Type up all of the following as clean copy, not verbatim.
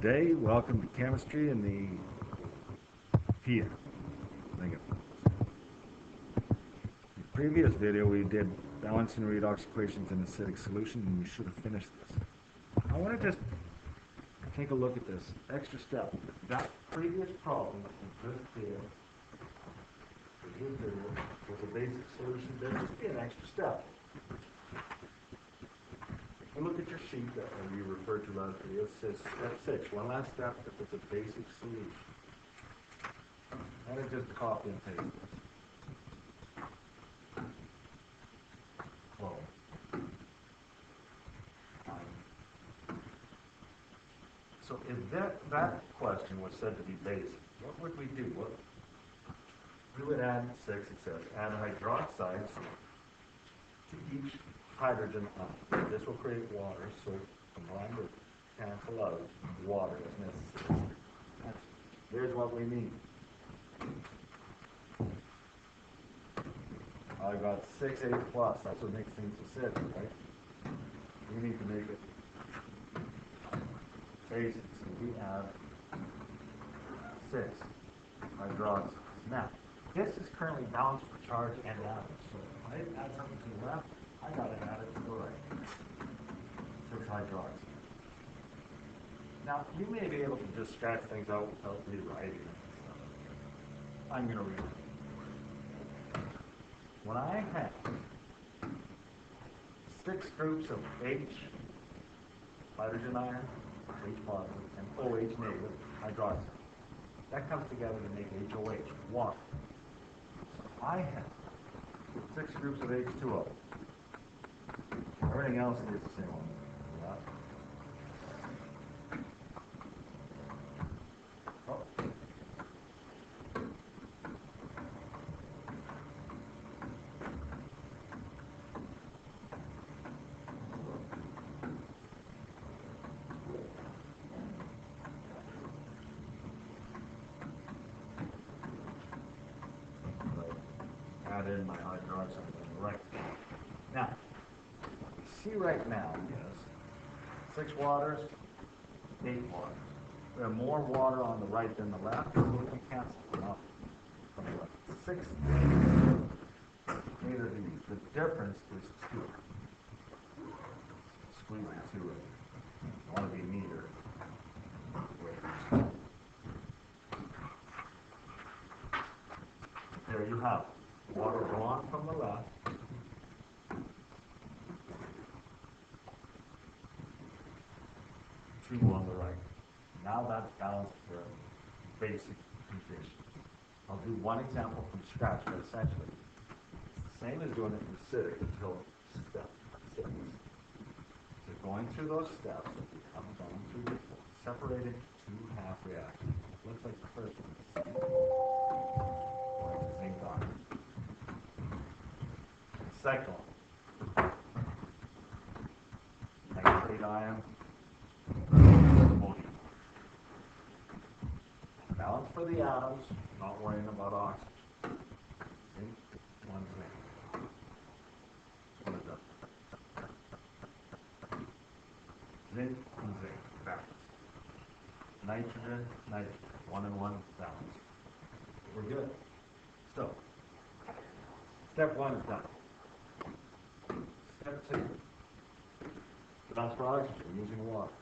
Day. Welcome to chemistry in the PM. In the previous video we did balancing redox equations in acidic solution, and we should have finished this. I want to just take a look at this extra step. That previous problem that we just did was a basic solution. There must be an extra step. And look at your sheet that we referred to last video. It says step 6, one last step if it's a basic solution. And it just copy and paste this. Well, so if that question was said to be basic, what would we do? Well, we would add 6, it says, add hydroxides to each hydrogen atom. This will create water, so combine with cancel out water as necessary. There's what we need. I got 6A plus. That's what makes things acidic, right? We need to make it basic, so we add 6 hydroxides. Now, this is currently balanced for charge and atoms. So if I add something to the left, I got to add it to the right. 6 hydroxides. Now, you may be able to just scratch things out without rewriting it. I'm going to rewrite it. When I have 6 groups of H, hydrogen ion, H positive, and OH negative hydroxide, that comes together to make HOH, water. So I have 6 groups of H2O. Everything else is the same one. Add in my hydroxide on the right. Now, see right now is 6 waters, 8 waters. We have more water on the right than the left, so we can cancel them off from the left. 6, neither of these. The difference is 2. Squeeze the 2 in. I want to be neater. There you have it. Water drawn from the left. 2 on the right. Now that's balanced for basic conditions. I'll do one example from scratch, but essentially it's the same as doing it in acidic until step 6. So going through those steps, we come down through the separated 2 half reactions. Looks like the first one. Like the zinc ion. The second one. Nitrate ion. Balance for the atoms, not worrying about oxygen. Zinc, 1 zinc. What is that? Zinc and zinc, balance. Nitrogen, nitrogen, 1 and 1, balance. We're good. So, step 1 is done. Step 2. Balance for oxygen using water.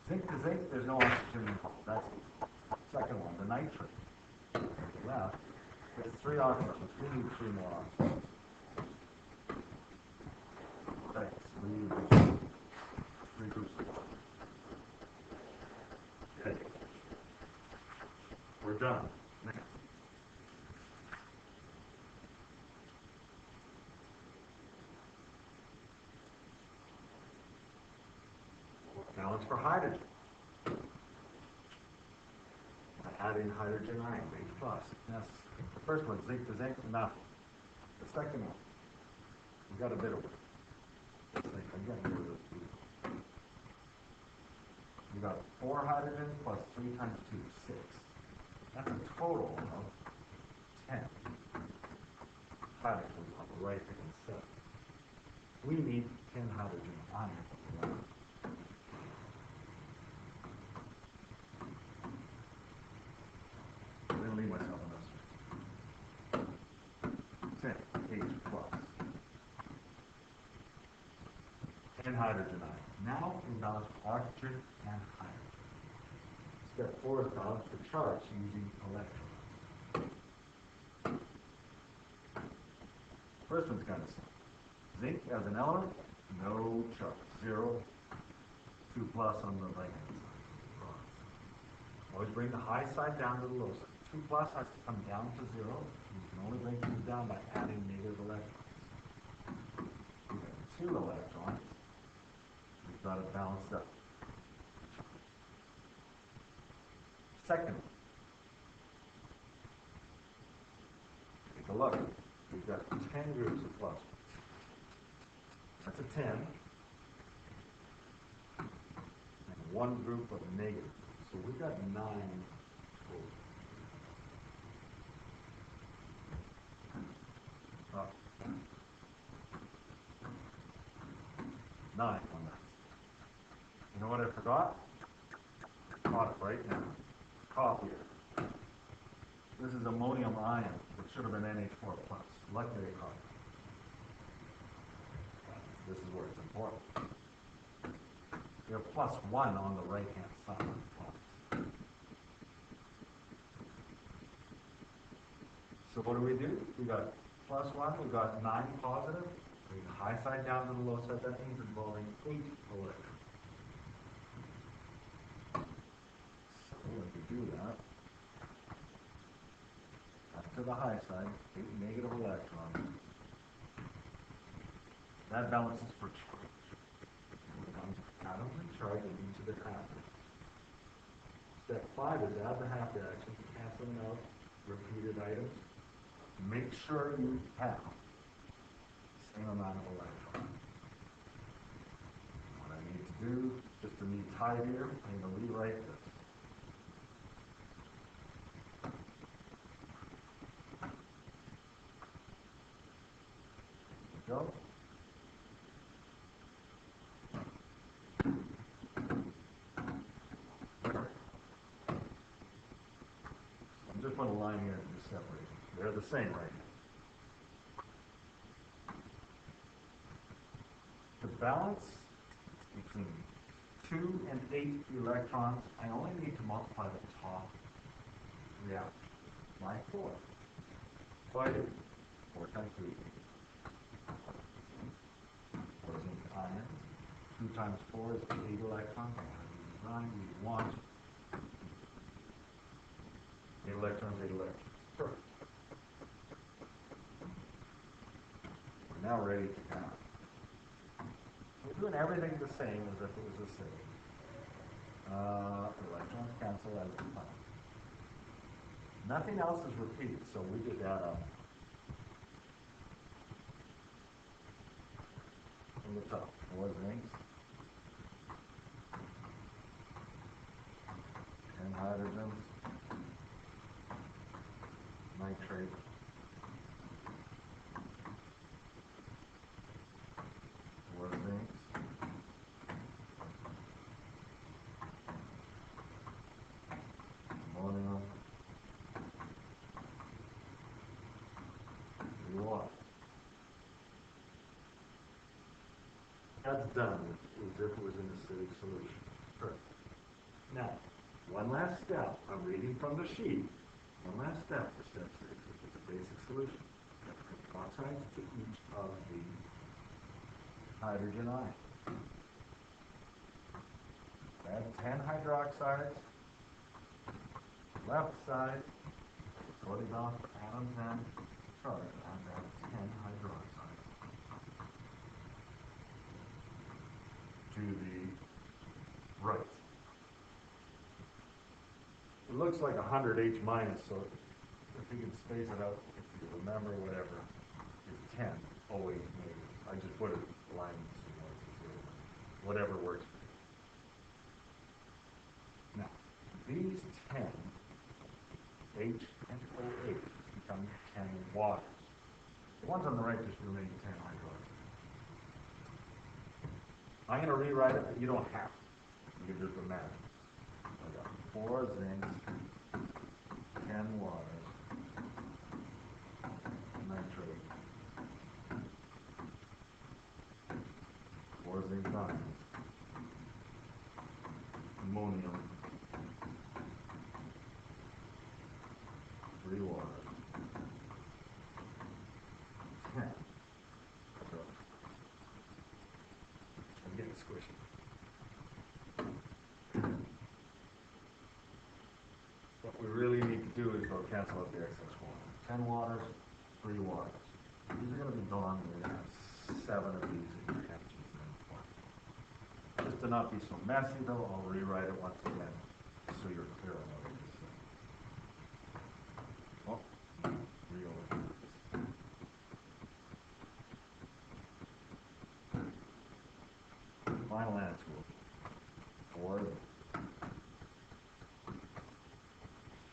Zinc to zinc, there's no oxygen involved. That's the second one, the nitrate. Left, there's 3 oxygens. We need 3 more oxygens. Thanks. We need 3 groups of water. Okay. We're done. Next. Balance for hydrogen. Adding hydrogen ion, H plus. Yes. The first one, zinc to zinc, nothing. The second one, we got a bit of it. I'm getting rid of this. We got 4 hydrogen plus 3 times 2, 6. That's a total of 10 hydrogens on the right hand side. We need 10 hydrogen ions on the left. hydrogen ions. Now we balance oxygen and hydrogen. Step 4 is balance the charge using electrons. First one's kind of simple. Zinc as an element, no charge, 0, 2 plus on the right hand side. Always bring the high side down to the low side. 2 plus has to come down to 0. You can only bring things down by adding negative electrons. We have 2 electrons. We've got it balanced up. Second, take a look. We've got 10 groups of plus. That's a 10. And 1 group of negative. So we've got 9 total. Oh. 9 on that. You know what I forgot? Caught it right now. Copier. This is ammonium ion, which should have been NH4+. Luckily I caught it. This is where it's important. We have +1 on the right-hand side. So what do? We got +1, we got 9 positive. Bring the high side down to the low side. That means involving 8 electrons. So when we do that, back to the high side, 8 negative electrons. That balances for charge. Atoms and charge in each of their atoms. Step 5 is add the half reaction to cancel out repeated items. Make sure you have the same amount of electrons. What I need to do, just to be tidier, I'm going to rewrite this. There we go. Just put a line here and just separate them. They're the same right now. The balance between 2 and 8 electrons, I only need to multiply the top reaction by 4. So I do 4 times 3. 4 zinc ions. 2 times 4 is 8 electrons. I'm going to we want 8 electrons, 8 electrons. Perfect. We're now ready to count. We're doing everything the same as if it was the same. Electrons cancel as defined. Nothing else is repeated, so we just add up. From the top, 4 zincs, 10 hydrogens, nitrate, 4 zincs, ammonium, 3 water. That's done as if it was in a acidic solution. Perfect. Now, one last step. I'm reading from the sheet. One last step for step 6, which is a basic solution. Oxides to each of the hydrogen ions. Add 10 hydroxides. Left side, go to the atoms and charge. Add 10 hydroxides to the right. It looks like 100 H minus, so if you can space it out, if you remember whatever, is 10, always negative. I just put it line whatever works for you. Now, these 10 H and OH become 10 waters. The ones on the right just remain 10 hydrogen. I'm going to rewrite it, but you don't have to. You can just imagine. I got 4 zincs, 10 waters, nitrate, 4 zinc ions. ammonium, 3 water. I'm getting squishy. What we really need to do is go cancel out the excess water. 10 waters, 3 waters. These are going to be gone. We're going to have 7 of these in your temperature. Just to not be so messy though, I'll rewrite it once again so you're clear on what it is. Oh, reorder. Final answer for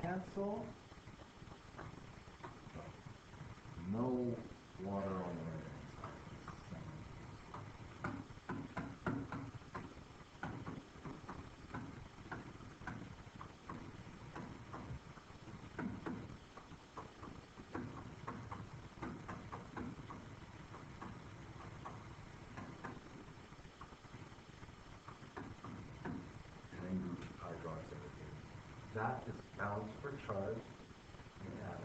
cancel. No water on the right hand side. Group hydroxide. That is balanced for charge. We add